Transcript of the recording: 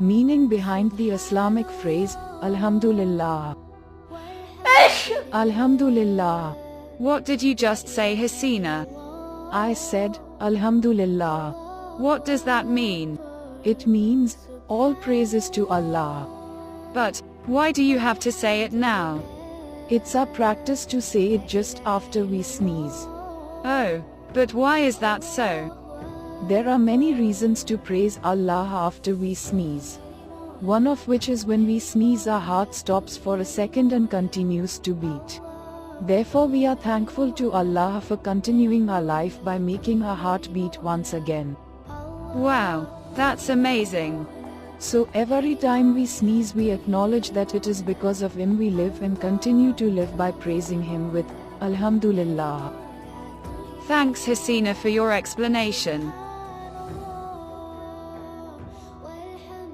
Meaning behind the Islamic phrase, Alhamdulillah. Alhamdulillah. What did you just say, Hasina? I said, Alhamdulillah. What does that mean? It means, all praise is to Allah. But, why do you have to say it now? It's our practice to say it just after we sneeze. Oh, but why is that so? There are many reasons to praise Allah after we sneeze. One of which is when we sneeze our heart stops for a second and continues to beat. Therefore we are thankful to Allah for continuing our life by making our heart beat once again. Wow, that's amazing. So every time we sneeze we acknowledge that it is because of Him we live and continue to live by praising Him with Alhamdulillah. Thanks Hasina for your explanation.